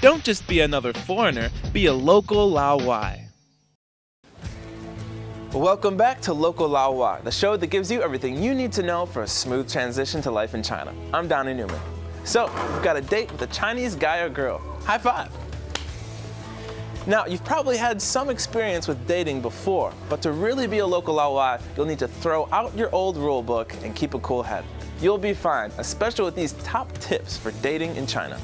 Don't just be another foreigner, be a local Laowai. Welcome back to Local Laowai, the show that gives you everything you need to know for a smooth transition to life in China. I'm Donnie Newman. So, we've got a date with a Chinese guy or girl. High five! Now, you've probably had some experience with dating before, but to really be a local Laowai, you'll need to throw out your old rule book and keep a cool head. You'll be fine, especially with these top tips for dating in China.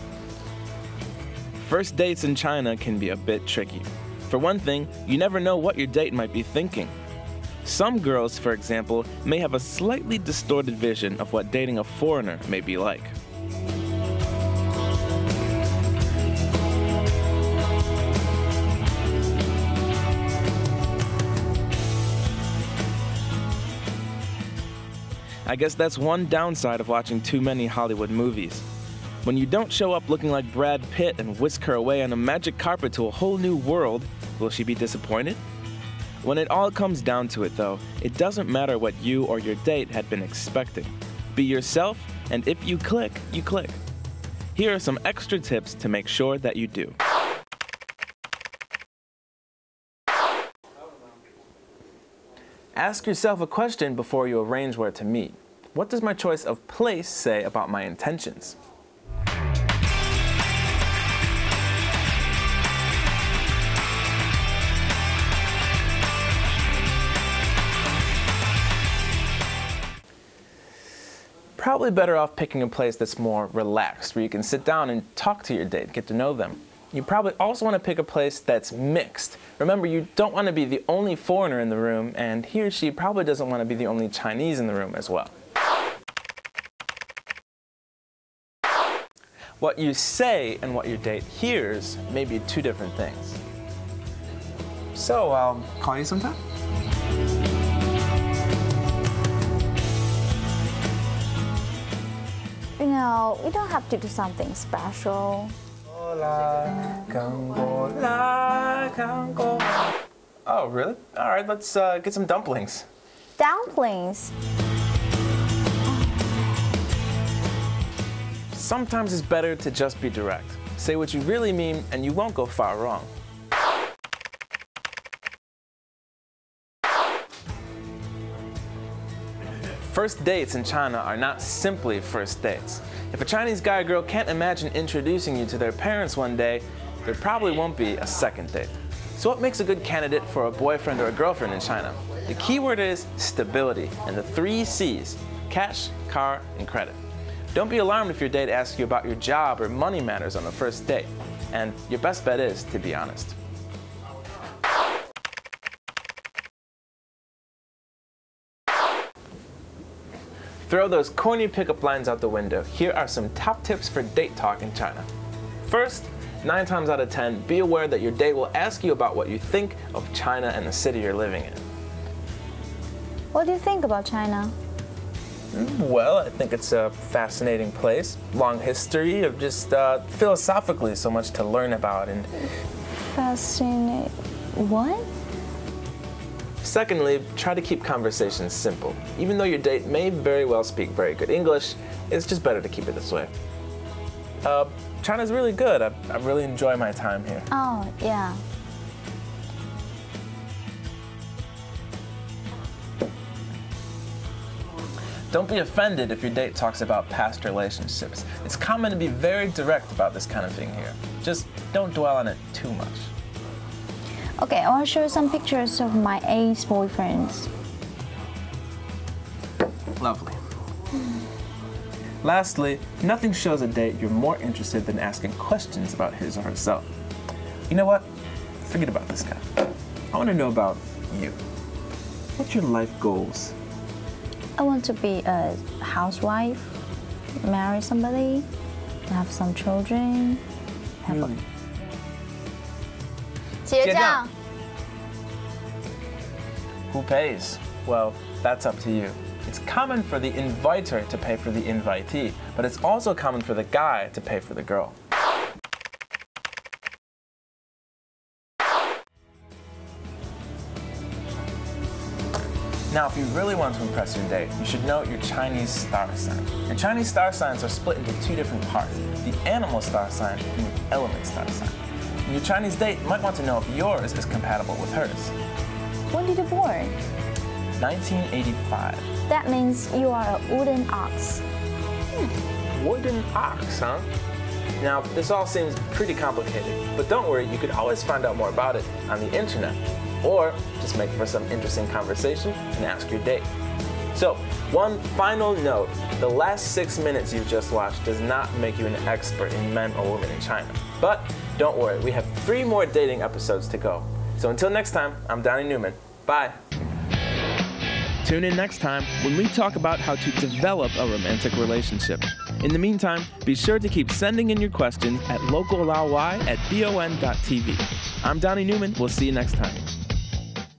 First dates in China can be a bit tricky. For one thing, you never know what your date might be thinking. Some girls, for example, may have a slightly distorted vision of what dating a foreigner may be like. I guess that's one downside of watching too many Hollywood movies. When you don't show up looking like Brad Pitt and whisk her away on a magic carpet to a whole new world, will she be disappointed? When it all comes down to it though, it doesn't matter what you or your date had been expecting. Be yourself, and if you click, you click. Here are some extra tips to make sure that you do. Ask yourself a question before you arrange where to meet. What does my choice of place say about my intentions? Probably better off picking a place that's more relaxed, where you can sit down and talk to your date, get to know them. You probably also want to pick a place that's mixed. Remember, you don't want to be the only foreigner in the room, and he or she probably doesn't want to be the only Chinese in the room as well. What you say and what your date hears may be two different things. So, I'll call you sometime? You know, we don't have to do something special. Oh, really? All right, let's get some dumplings. Dumplings? Sometimes it's better to just be direct. Say what you really mean, and you won't go far wrong. First dates in China are not simply first dates. If a Chinese guy or girl can't imagine introducing you to their parents one day, there probably won't be a second date. So what makes a good candidate for a boyfriend or a girlfriend in China? The key word is stability, and the 3 C's: cash, car, and credit. Don't be alarmed if your date asks you about your job or money matters on the first date, and your best bet is to be honest. Throw those corny pickup lines out the window. Here are some top tips for date talk in China. First, 9 times out of 10, be aware that your date will ask you about what you think of China and the city you're living in. What do you think about China? Well, I think it's a fascinating place. Long history of just philosophically so much to learn about. And Fascinating. What? secondly, try to keep conversations simple. Even though your date may very well speak very good English, it's just better to keep it this way. China's really good. I really enjoy my time here. Oh, yeah. Don't be offended if your date talks about past relationships. It's common to be very direct about this kind of thing here. Just don't dwell on it too much. Okay, I want to show you some pictures of my ex-boyfriends. Lovely. Lastly, nothing shows a date you're more interested than asking questions about his or herself. You know what? Forget about this guy. I want to know about you. What's your life goals? I want to be a housewife, marry somebody, have some children, have Really? 结账. Who pays? Well, that's up to you. It's common for the inviter to pay for the invitee, but it's also common for the guy to pay for the girl. Now, if you really want to impress your date, you should know your Chinese star sign. And Chinese star signs are split into two different parts, the animal star sign and the element star sign. And your Chinese date might want to know if yours is compatible with hers. When did you born? 1985. That means you are a wooden ox. Wooden ox, huh? Now, this all seems pretty complicated, but don't worry, you could always find out more about it on the internet. Or just make for some interesting conversation and ask your date. So, one final note, the last 6 minutes you've just watched does not make you an expert in men or women in China. But don't worry, we have 3 more dating episodes to go. So until next time, I'm Donnie Newman. Bye. Tune in next time when we talk about how to develop a romantic relationship. In the meantime, be sure to keep sending in your questions at localaowai@bon.tv. I'm Donnie Newman. We'll see you next time.